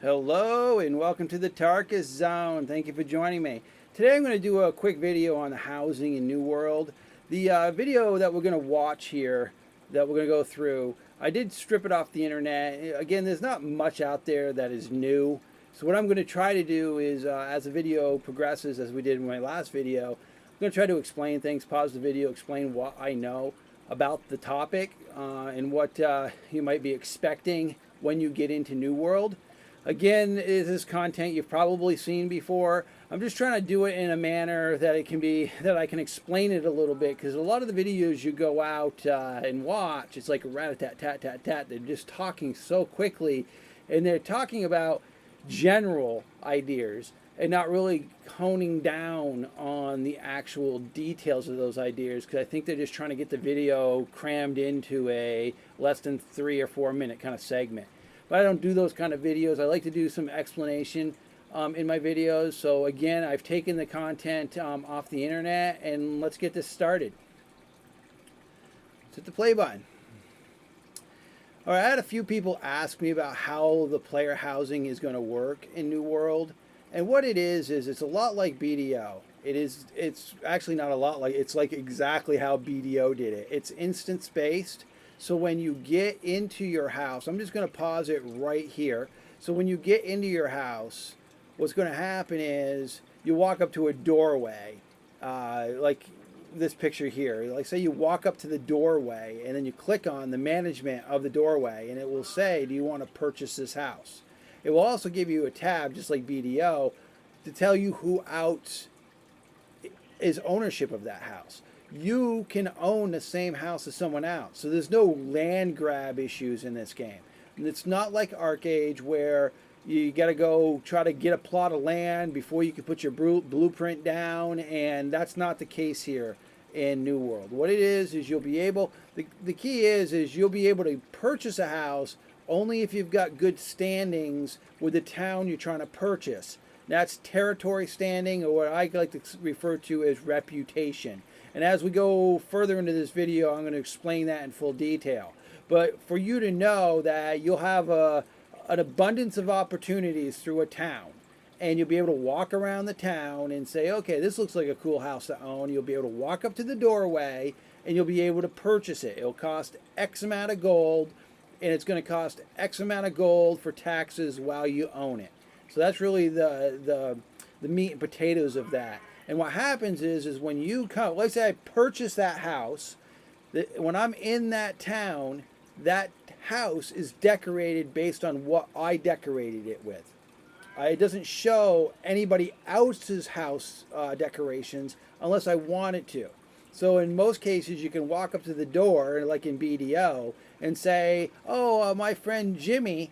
Hello and welcome to the Tarkus Zone. Thank you for joining me. Today I'm going to do a quick video on the housing in New World. The video that we're going to watch here, that we're going to go through, I did strip it off the internet. Again, there's not much out there that is new. So what I'm going to try to do is, as the video progresses, as we did in my last video, I'm going to try to explain things, pause the video, explain what I know about the topic and what you might be expecting when you get into New World. Again, this is content you've probably seen before. I'm just trying to do it in a manner that that I can explain it a little bit, because a lot of the videos you go out and watch, it's like a rat-a-tat-tat-tat-tat. They're just talking so quickly, and they're talking about general ideas and not really honing down on the actual details of those ideas, because I think they're just trying to get the video crammed into a less than 3 or 4 minute kind of segment. But I don't do those kind of videos. I like to do some explanation in my videos. So again, I've taken the content off the internet, and let's get this started. Let's hit the play button. All right, I had a few people ask me about how the player housing is going to work in New World. And what it is it's a lot like BDO. It's actually not a lot like, it's like exactly how BDO did it. It's instance based. So when you get into your house, I'm just going to pause it right here. So when you get into your house, what's going to happen is you walk up to a doorway, like this picture here. Like, say you walk up to the doorway and then you click on the management of the doorway, and it will say, do you want to purchase this house? It will also give you a tab, just like BDO, to tell you who is ownership of that house. You can own the same house as someone else. So there's no land grab issues in this game. And it's not like ArcheAge, where you got to go try to get a plot of land before you can put your blueprint down, and that's not the case here in New World. What it is you'll be able, the key is you'll be able to purchase a house only if you've got good standings with the town you're trying to purchase. That's territory standing, or what I like to refer to as reputation. And as we go further into this video, I'm going to explain that in full detail. But for you to know that you'll have an abundance of opportunities through a town, and you'll be able to walk around the town and say, okay, this looks like a cool house to own. You'll be able to walk up to the doorway and you'll be able to purchase it. It'll cost X amount of gold, and it's going to cost X amount of gold for taxes while you own it. So that's really the meat and potatoes of that. And what happens is when you come, let's say I purchase that house, when I'm in that town, that house is decorated based on what I decorated it with. It doesn't show anybody else's house decorations unless I want it to. So in most cases, you can walk up to the door, like in BDO, and say, oh, my friend Jimmy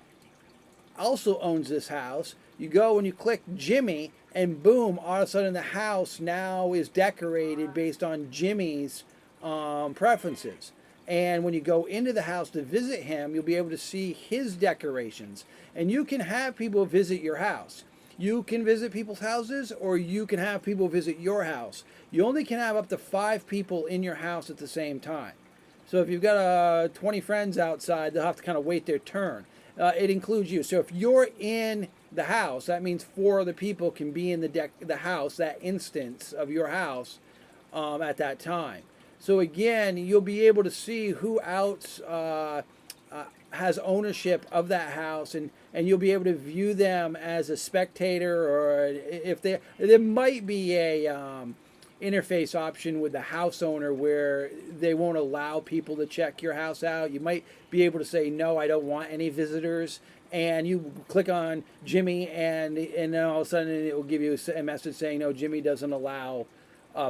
also owns this house. You go and you click Jimmy, and boom, all of a sudden the house now is decorated based on Jimmy's preferences. And when you go into the house to visit him, you'll be able to see his decorations. And you can have people visit your house. You can visit people's houses, or you can have people visit your house. You only can have up to 5 people in your house at the same time. So if you've got 20 friends outside, they'll have to kind of wait their turn. It includes you. So if you're in the house, that means 4 other people can be in the house, that instance of your house, at that time. So again, you'll be able to see who else has ownership of that house, and you'll be able to view them as a spectator, or if there might be a interface option with the house owner where they won't allow people to check your house out. You might be able to say, no, I don't want any visitors. And you click on Jimmy, and then all of a sudden it will give you a message saying, no, Jimmy doesn't allow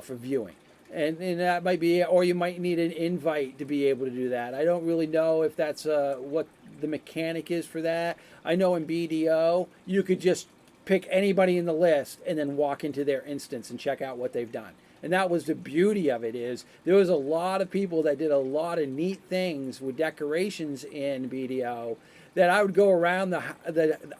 for viewing. And that might be, or you might need an invite to be able to do that. I don't really know if that's what the mechanic is for that. I know in BDO, you could just pick anybody in the list and then walk into their instance and check out what they've done. And that was the beauty of it, is there was a lot of people that did a lot of neat things with decorations in BDO, that I would go around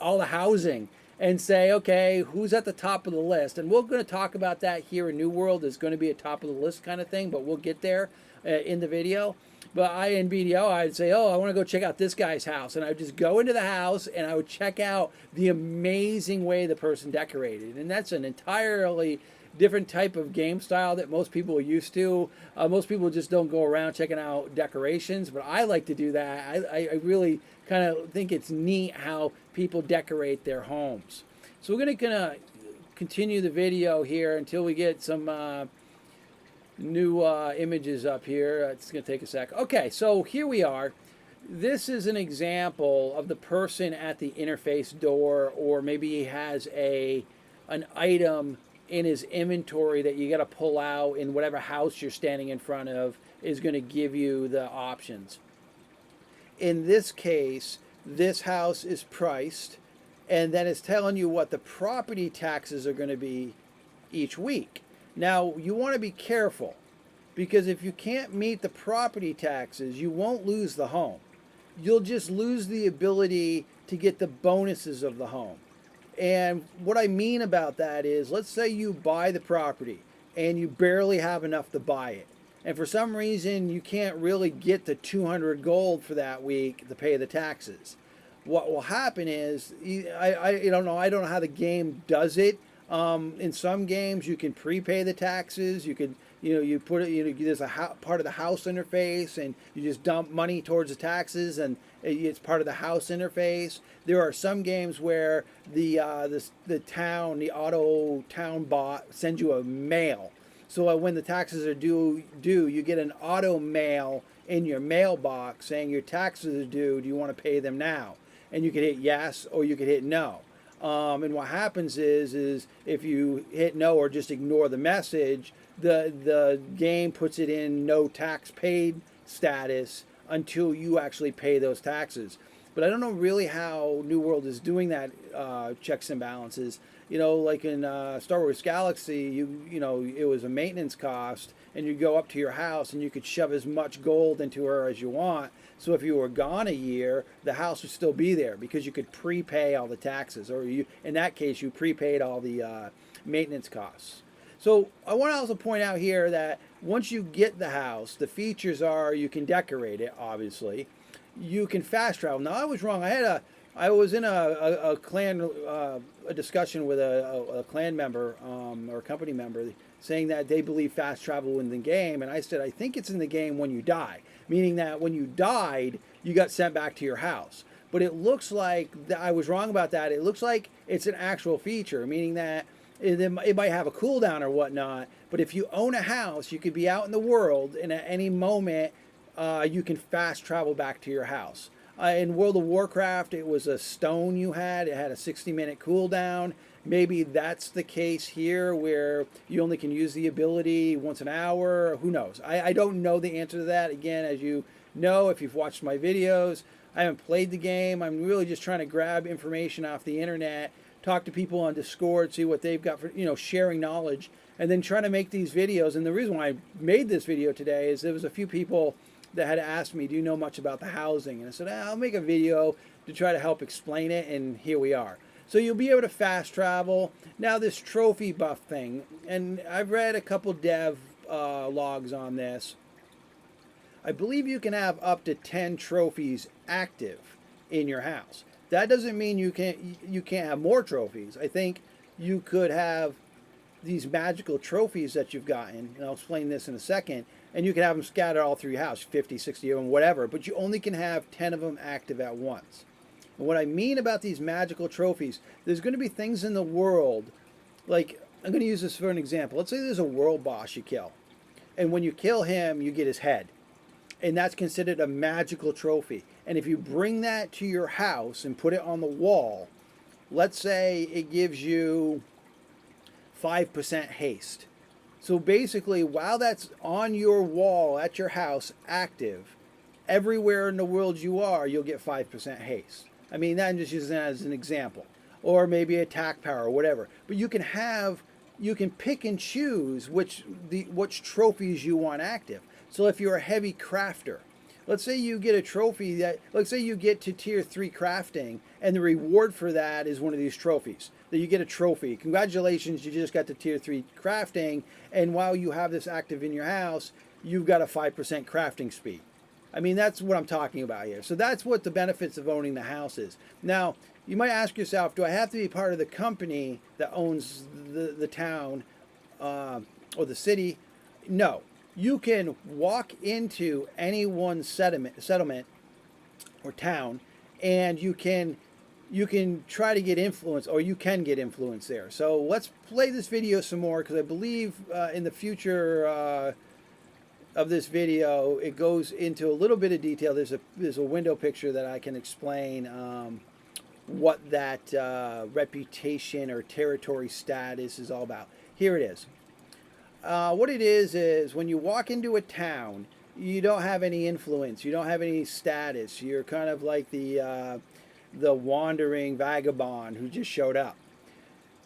all the housing and say, okay, who's at the top of the list? And we're going to talk about that here in New World. There's going to be a top of the list kind of thing, but we'll get there in the video. But in BDO, I'd say, oh, I want to go check out this guy's house. And I would just go into the house and I would check out the amazing way the person decorated. And that's an entirely different type of game style that most people are used to. Most people just don't go around checking out decorations, but I like to do that. I really kind of think it's neat how people decorate their homes. So we're going to continue the video here until we get some new images up here. It's going to take a sec. Okay, so here we are. This is an example of the person at the interface door, or maybe he has an item in his inventory that you got to pull out in whatever house you're standing in front of is going to give you the options. In this case, this house is priced, and then it's telling you what the property taxes are going to be each week. Now, you want to be careful, because if you can't meet the property taxes, you won't lose the home. You'll just lose the ability to get the bonuses of the home. And what I mean about that is, let's say you buy the property and you barely have enough to buy it. And for some reason, you can't really get the 200 gold for that week to pay the taxes. What will happen is, I don't know how the game does it. In some games, you can prepay the taxes. You could, you put it, there's a part of the house interface, and you just dump money towards the taxes, and it's part of the house interface. There are some games where the auto town bot sends you a mail. So when the taxes are due, you get an auto mail in your mailbox saying your taxes are due. Do you want to pay them now? And you can hit yes, or you can hit no. And what happens is if you hit no or just ignore the message, the game puts it in no tax paid status until you actually pay those taxes. But I don't know really how New World is doing that checks and balances. Like in Star Wars Galaxy, it was a maintenance cost, and you go up to your house and you could shove as much gold into her as you want. So if you were gone a year, the house would still be there because you could prepay all the taxes, or in that case, you prepaid all the maintenance costs. So I want to also point out here that once you get the house, the features are you can decorate it, obviously. You can fast travel. Now, I was wrong. I was in a clan a discussion with a clan member or a company member saying that they believe fast travel in the game, and I said I think it's in the game when you die, meaning that when you died, you got sent back to your house. But it looks like I was wrong about that. It looks like it's an actual feature, meaning that it might have a cooldown or whatnot. But if you own a house, you could be out in the world, and at any moment, you can fast travel back to your house. In World of Warcraft, it was a stone you had. It had a 60-minute cooldown. Maybe that's the case here, where you only can use the ability once an hour. Who knows? I don't know the answer to that. Again, as you know, if you've watched my videos, I haven't played the game. I'm really just trying to grab information off the internet, talk to people on Discord, see what they've got for, sharing knowledge, and then trying to make these videos. And the reason why I made this video today is there was a few people that had asked me, do you know much about the housing? And I said, I'll make a video to try to help explain it, and here we are. So you'll be able to fast travel. Now this trophy buff thing, and I've read a couple dev logs on this. I believe you can have up to 10 trophies active in your house. That doesn't mean you can't have more trophies. I think you could have these magical trophies that you've gotten, and I'll explain this in a second, and you can have them scattered all through your house, 50, 60 of them, whatever, but you only can have 10 of them active at once. And what I mean about these magical trophies, there's going to be things in the world, like, I'm going to use this for an example. Let's say there's a world boss you kill, and when you kill him, you get his head, and that's considered a magical trophy. And if you bring that to your house and put it on the wall, let's say it gives you 5% haste. So basically, while that's on your wall at your house active, everywhere in the world you are, you'll get 5% haste. I mean, that I'm just using that as an example. Or maybe attack power or whatever. But you can pick and choose which trophies you want active. So if you're a heavy crafter, let's say you get a trophy let's say you get to tier 3 crafting, and the reward for that is one of these trophies. That you get a trophy. Congratulations, you just got to tier 3 crafting, and while you have this active in your house, you've got a 5% crafting speed. I mean, that's what I'm talking about here. So that's what the benefits of owning the house is. Now, you might ask yourself, do I have to be part of the company that owns the town or the city? No. You can walk into any one settlement or town, and you can try to get influence, or you can get influence there. So let's play this video some more, because I believe in the future of this video, it goes into a little bit of detail. There's a window picture that I can explain what that reputation or territory status is all about. Here it is. What it is when you walk into a town, you don't have any influence, you don't have any status. You're kind of like the wandering vagabond who just showed up.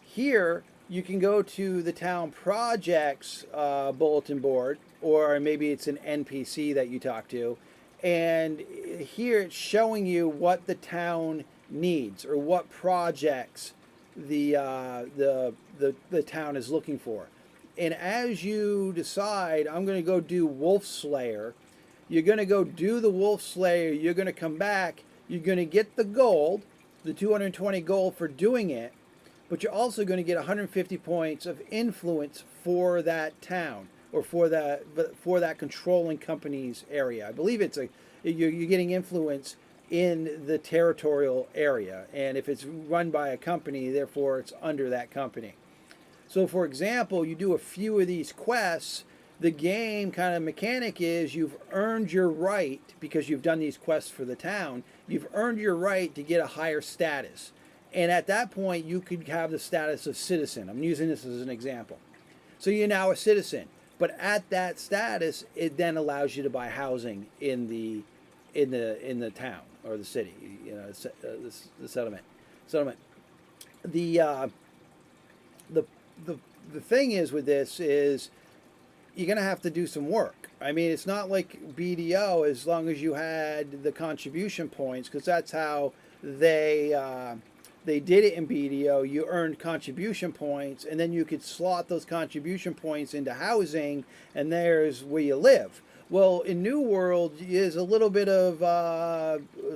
Here, you can go to the town projects bulletin board, or maybe it's an NPC that you talk to, and here it's showing you what the town needs or what projects the town is looking for. And as you decide, I'm going to go do Wolf Slayer, you're going to go do the Wolf Slayer, you're going to come back, you're going to get the gold, the 220 gold for doing it, but you're also going to get 150 points of influence for that town, or for that controlling company's area. I believe you're getting influence in the territorial area, and if it's run by a company, therefore it's under that company. So for example, you do a few of these quests, the game kind of mechanic is you've earned your right, because you've done these quests for the town, you've earned your right to get a higher status. And at that point, you could have the status of citizen. I'm using this as an example. So you're now a citizen. But at that status, it then allows you to buy housing in the town or the city, the settlement. The thing is with this is you're going to have to do some work. I mean, it's not like BDO as long as you had the contribution points, because that's how they did it in BDO. You earned contribution points, and then you could slot those contribution points into housing, and there's where you live. Well, in New World, is a little bit of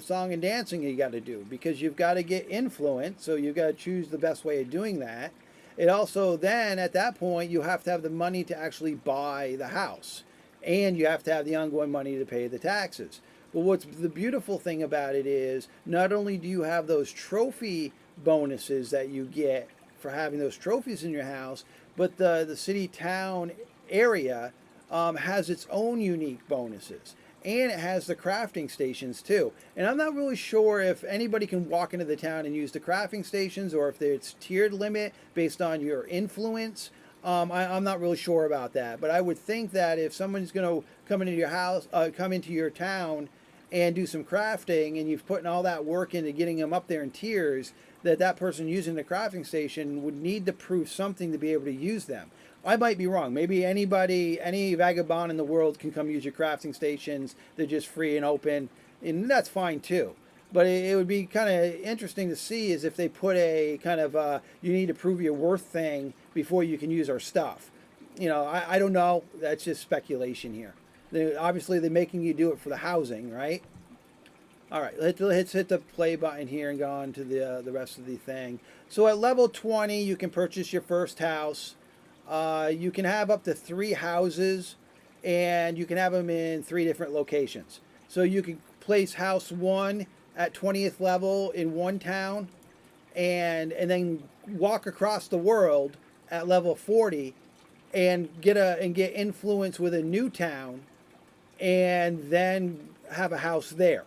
song and dancing you got to do, because you've got to get influence, so you've got to choose the best way of doing that. It also then, at that point, you have to have the money to actually buy the house, and you have to have the ongoing money to pay the taxes. But what's the beautiful thing about it is, not only do you have those trophy bonuses that you get for having those trophies in your house, but the city-town area has its own unique bonuses. And it has the crafting stations too. And I'm not really sure if anybody can walk into the town and use the crafting stations, or if it's tiered limit based on your influence. I'm not really sure about that. But I would think that if someone's going to come into your house, come into your town and do some crafting, and you've put in all that work into getting them up there in tiers, that person using the crafting station would need to prove something to be able to use them. I might be wrong. Maybe any vagabond in the world can come use your crafting stations. They're just free and open, and that's fine too. But it would be kind of interesting to see is if they put a kind of you need to prove your worth thing before you can use our stuff. I don't know. That's just speculation here. Obviously, they're making you do it for the housing, right? All right, let's hit the play button here and go on to the rest of the thing. So at level 20, you can purchase your first house. You can have up to 3 houses, and you can have them in 3 different locations. So you can place house 1 at 20th level in one town, and then walk across the world at level 40 and get influence with a new town, and then have a house there.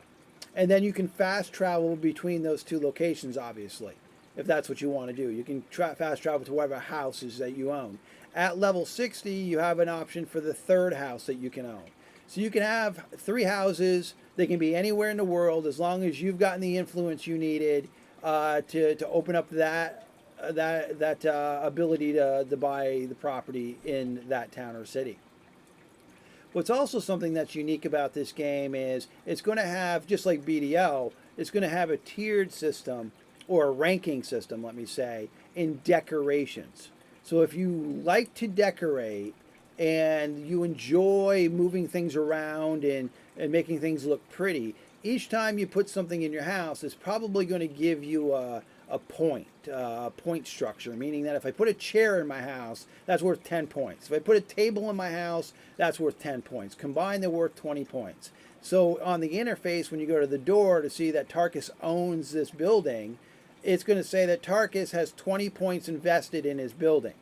And then you can fast travel between those 2 locations, obviously, if that's what you want to do. You can fast travel to whatever houses that you own. At level 60, you have an option for the 3rd house that you can own. So you can have 3 houses. They can be anywhere in the world, as long as you've gotten the influence you needed to open up that ability to buy the property in that town or city. What's also something that's unique about this game is it's going to have, just like BDO, it's going to have a tiered system, or a ranking system, let me say, in decorations. So if you like to decorate, and you enjoy moving things around and making things look pretty, each time you put something in your house, it's probably going to give you a point structure, meaning that if I put a chair in my house, that's worth 10 points. If I put a table in my house, that's worth 10 points. Combined, they're worth 20 points. So on the interface, when you go to the door to see that Tarkus owns this building, it's going to say that Tarkus has 20 points invested in his building.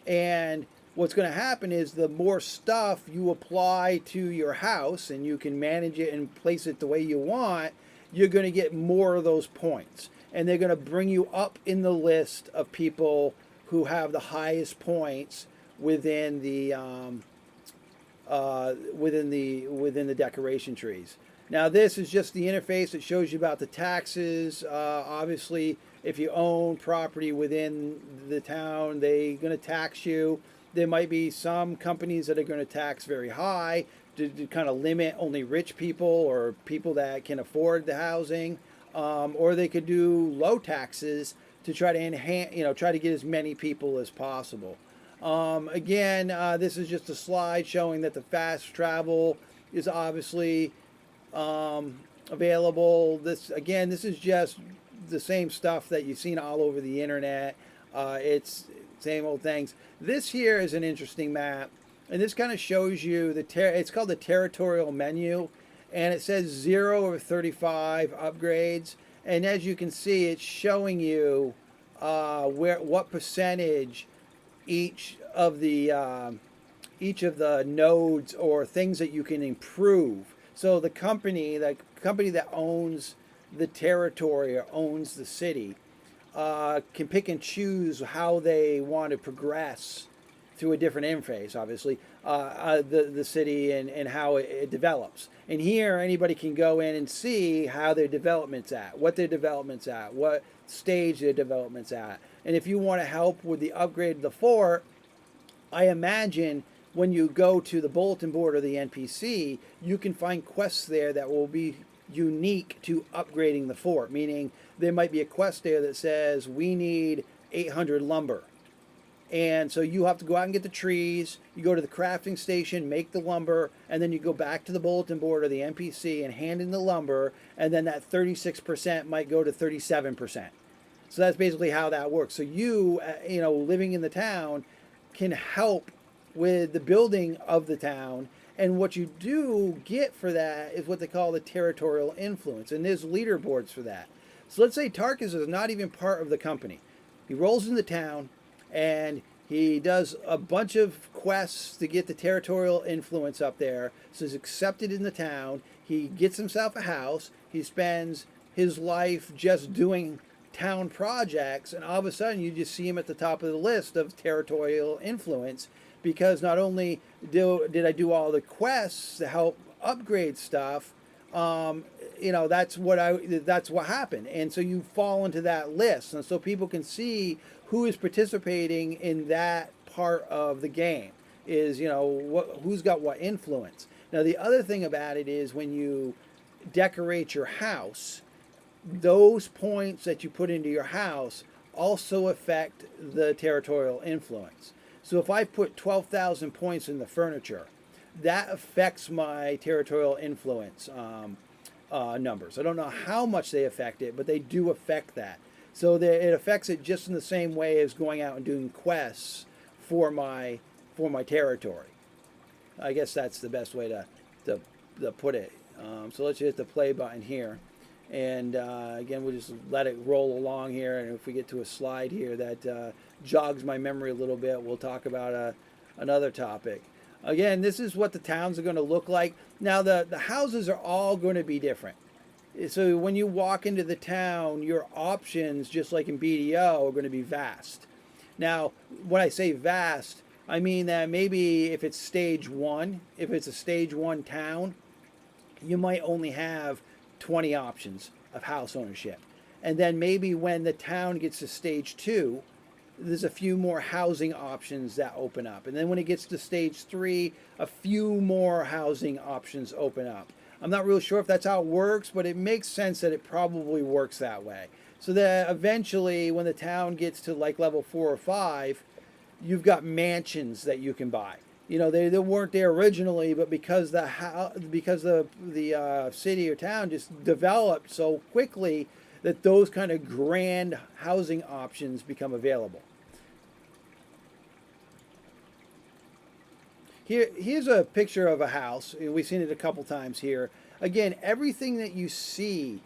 And what's going to happen is the more stuff you apply to your house and you can manage it and place it the way you want, you're going to get more of those points. And they're going to bring you up in the list of people who have the highest points within the within the decoration trees. Now this is just the interface that shows you about the taxes. Obviously, if you own property within the town, they're going to tax you. There might be some companies that are going to tax very high to kind of limit only rich people or people that can afford the housing. Or they could do low taxes to try to enhance, try to get as many people as possible. Again, this is just a slide showing that the fast travel is obviously available. This is just the same stuff that you've seen all over the internet. It's same old things. This here is an interesting map, and this kind of shows you it's called the territorial menu, and it says 0 of 35 upgrades. And as you can see, it's showing you what percentage each of the nodes or things that you can improve. So the company that owns the territory or owns the city can pick and choose how they want to progress through a different interface, obviously, the city and how it develops. And here, anybody can go in and see how their development's at, what their development's at, what stage their development's at. And if you want to help with the upgrade of the fort, I imagine when you go to the bulletin board or the NPC, you can find quests there that will be unique to upgrading the fort, meaning there might be a quest there that says, we need 800 lumber. And so you have to go out and get the trees, you go to the crafting station, make the lumber, and then you go back to the bulletin board or the NPC and hand in the lumber, and then that 36% might go to 37%. So that's basically how that works. So you, living in the town, can help with the building of the town, and what you do get for that is what they call the territorial influence, and there's leaderboards for that. So let's say Tarkus is not even part of the company. He rolls in the town, and he does a bunch of quests to get the territorial influence up there. So he's accepted in the town. He gets himself a house. He spends his life just doing town projects. And all of a sudden, you just see him at the top of the list of territorial influence, because not only did I do all the quests to help upgrade stuff, that's what happened. And so you fall into that list. And so people can see who is participating in that part of the game, is, who's got what influence. Now, the other thing about it is when you decorate your house, those points that you put into your house also affect the territorial influence. So if I put 12,000 points in the furniture, that affects my territorial influence numbers. I don't know how much they affect it, but they do affect that. So it affects it just in the same way as going out and doing quests for my territory. I guess that's the best way to put it. So let's hit the play button here. And again, we'll just let it roll along here. And if we get to a slide here that jogs my memory a little bit, we'll talk about another topic. Again, this is what the towns are going to look like. Now, the houses are all going to be different. So when you walk into the town, your options, just like in BDO, are going to be vast. Now, when I say vast, I mean that maybe if it's stage 1, if it's a stage 1 town, you might only have 20 options of house ownership. And then maybe when the town gets to stage 2, there's a few more housing options that open up. And then when it gets to stage 3, a few more housing options open up. I'm not really sure if that's how it works, but it makes sense that it probably works that way. So that eventually when the town gets to like level 4 or 5, you've got mansions that you can buy. They weren't there originally, but because the city or town just developed so quickly that those kind of grand housing options become available. Here's a picture of a house. We've seen it a couple times here. Again, everything that you see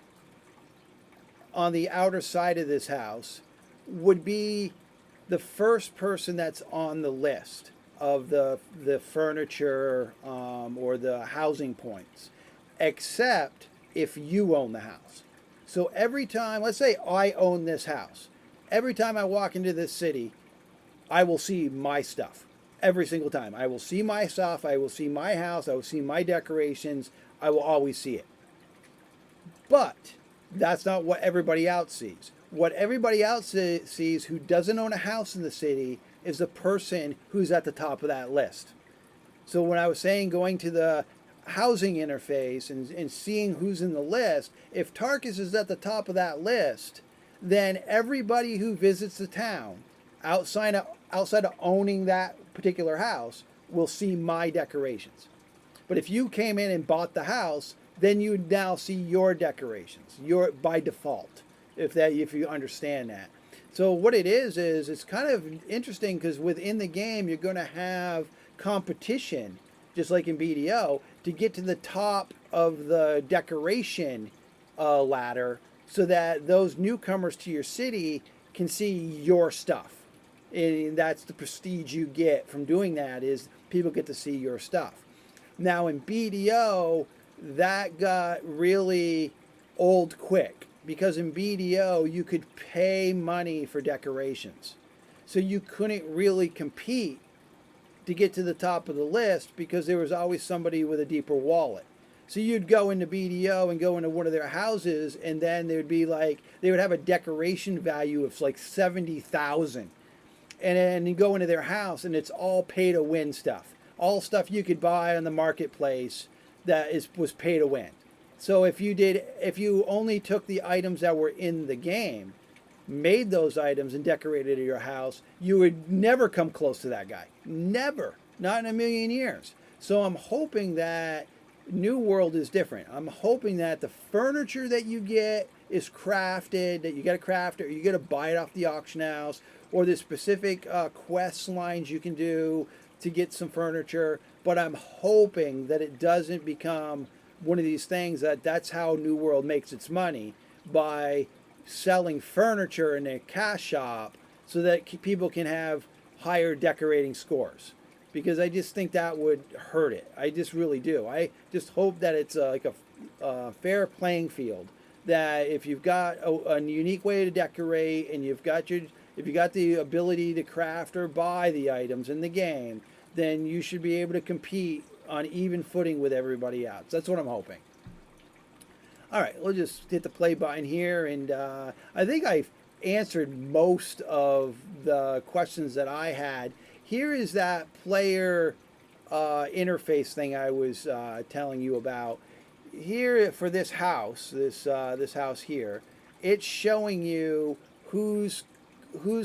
on the outer side of this house would be the first person that's on the list of the furniture or the housing points, except if you own the house. So every time, let's say I own this house, every time I walk into this city, I will see my stuff. Every single time. I will see my stuff, I will see my house, I will see my decorations, I will always see it. But that's not what everybody else sees. What everybody else sees who doesn't own a house in the city is the person who's at the top of that list. So when I was saying going to the housing interface and seeing who's in the list, if Tarkus is at the top of that list, then everybody who visits the town outside of owning that particular house will see my decorations. But if you came in and bought the house, then you would now see your decorations, by default, if you understand that. So what it is it's kind of interesting because within the game you're going to have competition, just like in BDO, to get to the top of the decoration ladder, so that those newcomers to your city can see your stuff. And that's the prestige you get from doing that, is people get to see your stuff. Now in BDO, that got really old quick, because in BDO you could pay money for decorations. So you couldn't really compete to get to the top of the list, because there was always somebody with a deeper wallet. So you'd go into BDO and go into one of their houses, and then there'd be like, they would have a decoration value of like 70,000. And then you go into their house and it's all pay to win stuff. All stuff you could buy on the marketplace was pay to win. So if you only took the items that were in the game, made those items and decorated your house, you would never come close to that guy. Never. Not in a million years. So I'm hoping that New World is different. I'm hoping that the furniture that you get is crafted, that you get to craft it, or you get to buy it off the auction house, or the specific quest lines you can do to get some furniture. But I'm hoping that it doesn't become one of these things that's how New World makes its money, by selling furniture in a cash shop so that people can have higher decorating scores. Because I just think that would hurt it. I just really do. I just hope that it's like a fair playing field. That if you've got a unique way to decorate, and if you got the ability to craft or buy the items in the game, then you should be able to compete on even footing with everybody else. That's what I'm hoping. All right, we'll just hit the play button here, and I think I've answered most of the questions that I had. Here is that player interface thing I was telling you about. Here for this house, this house here, it's showing you whose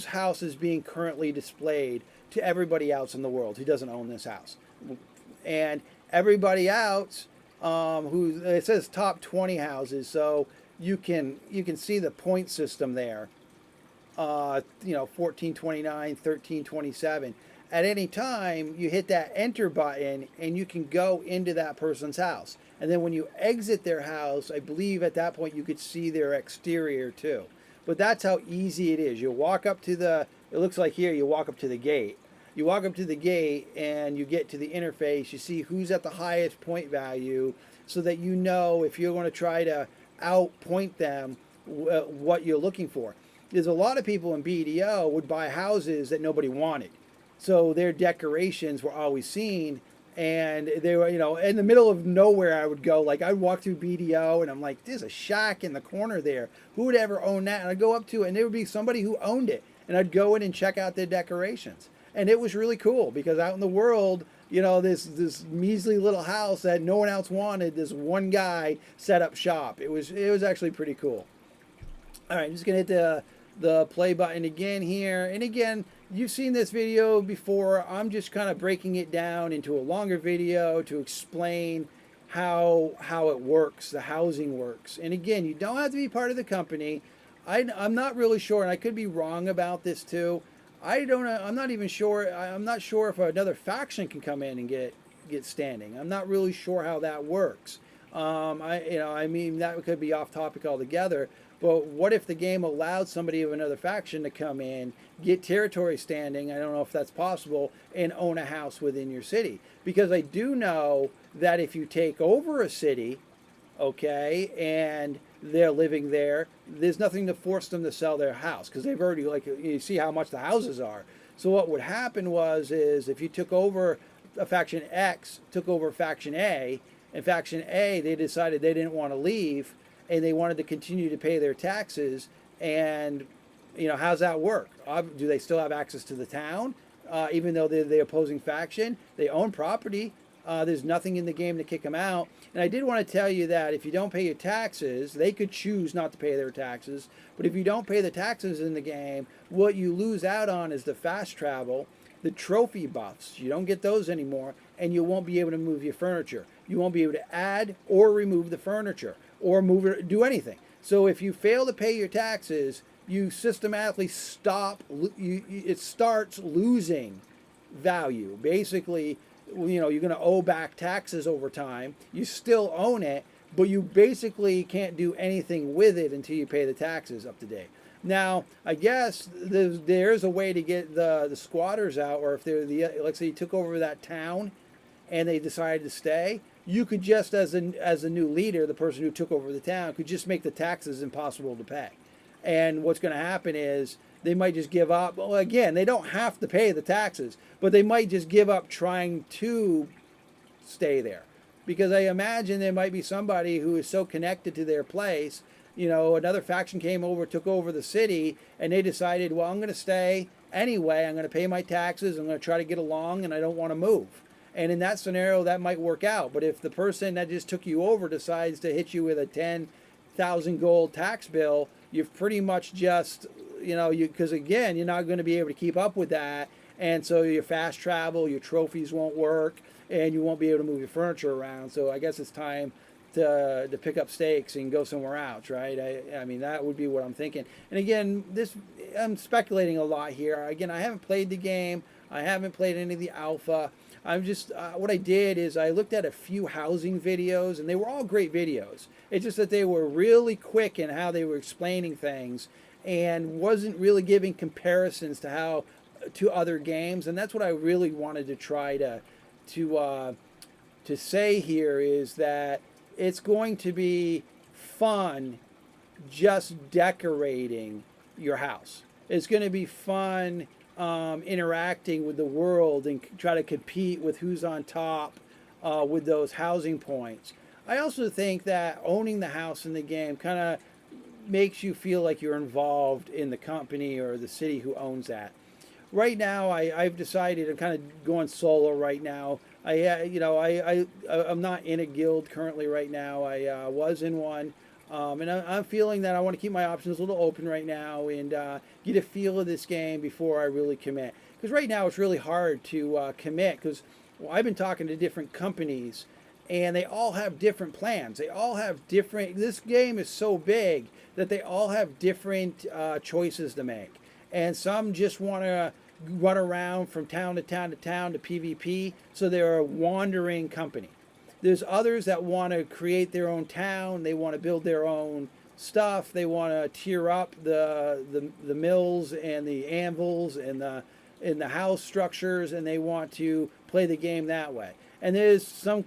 house is being currently displayed to everybody else in the world who doesn't own this house. And everybody else, who it says top 20 houses, so you can see the point system there. 1429, 1327. At any time, you hit that enter button and you can go into that person's house. And then when you exit their house, I believe at that point you could see their exterior too. But that's how easy it is. You walk up to it looks like here, you walk up to the gate. You walk up to the gate and you get to the interface. You see who's at the highest point value, so that you know if you're going to try to outpoint them what you're looking for. There's a lot of people in BDO would buy houses that nobody wanted. So their decorations were always seen, and they were, in the middle of nowhere. I would go, like, I'd walk through BDO and I'm like, there's a shack in the corner there. Who would ever own that? And I'd go up to it and there would be somebody who owned it, and I'd go in and check out their decorations. And it was really cool, because out in the world, this measly little house that no one else wanted, this one guy set up shop. It was actually pretty cool. All right, I'm just gonna hit the play button again here. And again, you've seen this video before. I'm just kind of breaking it down into a longer video to explain how it works, the housing works. And again, you don't have to be part of the company. I'm not really sure, and I could be wrong about this too. I don't know. I'm not even sure. I'm not sure if another faction can come in and get standing. I'm not really sure how that works. I mean, that could be off topic altogether. But what if the game allowed somebody of another faction to come in, get territory standing? I don't know if that's possible, and own a house within your city. Because I do know that if you take over a city, okay, and they're living there, there's nothing to force them to sell their house because they've already, like, you see how much the houses are. So what would happen is if you took over a faction X, took over faction A, and faction A, they decided they didn't want to leave and they wanted to continue to pay their taxes. And, how's that work? Do they still have access to the town? Even though they're the opposing faction, they own property. There's nothing in the game to kick them out. And I did want to tell you that if you don't pay your taxes, they could choose not to pay their taxes. But if you don't pay the taxes in the game, what you lose out on is the fast travel, the trophy buffs. You don't get those anymore, and you won't be able to move your furniture. You won't be able to add or remove the furniture or move it, do anything. So if you fail to pay your taxes, you systematically it starts losing value. Basically, you're going to owe back taxes over time. You still own it, but you basically can't do anything with it until you pay the taxes up to date. Now, I guess there's a way to get the squatters out, or if they're let's say you took over that town and they decided to stay, you could just, as a new leader, the person who took over the town, could just make the taxes impossible to pay. And what's going to happen is they might just give up. Well, again, they don't have to pay the taxes, but they might just give up trying to stay there. Because I imagine there might be somebody who is so connected to their place, another faction came over, took over the city, and they decided, well, I'm going to stay anyway. I'm going to pay my taxes. I'm going to try to get along, and I don't want to move. And in that scenario, that might work out. But if the person that just took you over decides to hit you with a 10,000 gold tax bill, you've pretty much just, because again, you're not going to be able to keep up with that. And so your fast travel, your trophies won't work, and you won't be able to move your furniture around. So I guess it's time to pick up stakes and go somewhere else, right? I mean, that would be what I'm thinking. And again, I'm speculating a lot here. Again, I haven't played the game. I haven't played any of the alpha. I'm just, what I did is I looked at a few housing videos, and they were all great videos. It's just that they were really quick in how they were explaining things and wasn't really giving comparisons to other games. And that's what I really wanted to try to say here, is that it's going to be fun just decorating your house. It's going to be fun interacting with the world and try to compete with who's on top with those housing points. I also think that owning the house in the game kind of makes you feel like you're involved in the company or the city who owns that. Right now, I've decided I'm kind of going solo right now. I'm not in a guild currently right now. I was in one. And I'm feeling that I want to keep my options a little open right now and get a feel of this game before I really commit. Because right now it's really hard to commit because I've been talking to different companies and they all have different plans. They all have different, this game is so big that they all have different choices to make. And some just want to run around from town to town to town to PvP, so they're a wandering company. There's others that want to create their own town. They want to build their own stuff. They want to tier up the mills and the anvils and the house structures, and they want to play the game that way. And there's some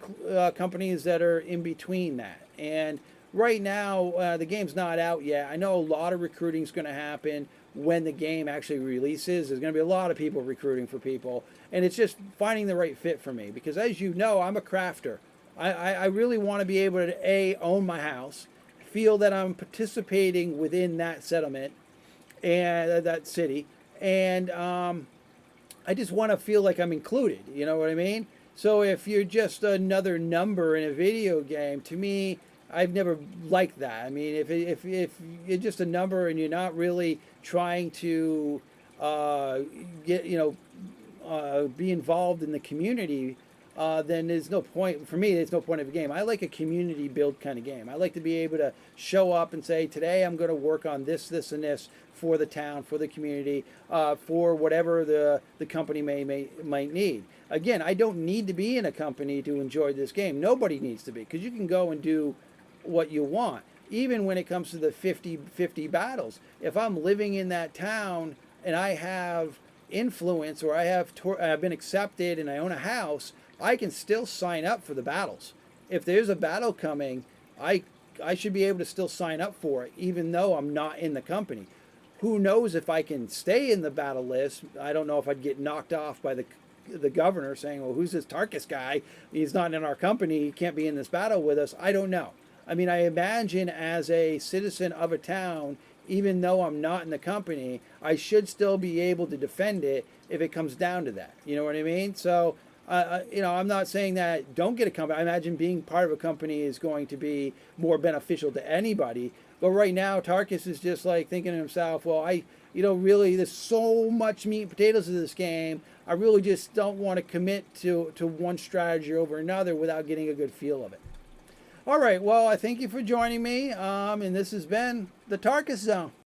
companies that are in between that. And right now, the game's not out yet. I know a lot of recruiting is going to happen when the game actually releases. There's going to be a lot of people recruiting for people. And it's just finding the right fit for me. Because as you know, I'm a crafter. I really want to be able to, own my house, feel that I'm participating within that settlement and that city. And I just want to feel like I'm included. You know what I mean? So if you're just another number in a video game, to me, I've never liked that. I mean, if you're just a number and you're not really trying to get be involved in the community, then there's no point for me. There's no point of a game. I like a community build kind of game. I like to be able to show up and say, today I'm going to work on this, this, and this for the town, for the community, for whatever the company might need. Again, I don't need to be in a company to enjoy this game. Nobody needs to be, because you can go and do what you want. Even when it comes to the 50-50 battles, if I'm living in that town and I have influence, or I've been accepted and I own a house, I can still sign up for the battles. If there's a battle coming, I should be able to still sign up for it, even though I'm not in the company. Who knows if I can stay in the battle list? I don't know if I'd get knocked off by the governor saying, well, who's this Tarkus guy? He's not in our company. He can't be in this battle with us. I don't know. I mean, I imagine as a citizen of a town, even though I'm not in the company, I should still be able to defend it if it comes down to that. You know what I mean? So, I'm not saying that don't get a company. I imagine being part of a company is going to be more beneficial to anybody. But right now, Tarkus is just like thinking to himself, well, really, there's so much meat and potatoes to this game. I really just don't want to commit to one strategy over another without getting a good feel of it. All right, well, I thank you for joining me, and this has been the Tarkus Zone.